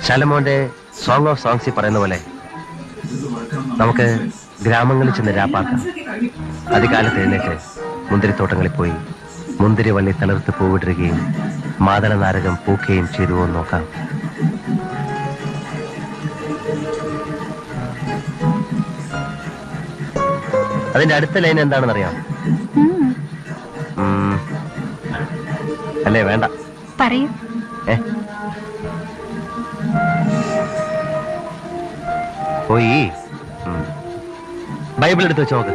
ശലമോന്റെ song of സോങ്സിൽ പറയുന്ന പോലെ നമുക്ക് ഗ്രാമങ്ങളിൽ ചെന്ന് രാപ്പാക്കാം. അതികാലത്ത് എഴുന്നേറ്റ് മുന്തിരിത്തോട്ടങ്ങളിൽ പോയി മുന്തിരി വള്ളി തളിർത്ത് പൂവിടുകയും മാതള നാരകം പൂക്കുകയും ചെയ്തുവോ നോക്കാം. അതിന്റെ അടുത്ത ലൈൻ എന്താണെന്നറിയാം? അല്ലേ വേണ്ട പറയൂ. പോയി ബൈബിൾ എടുത്ത് വെച്ച് നോക്ക്.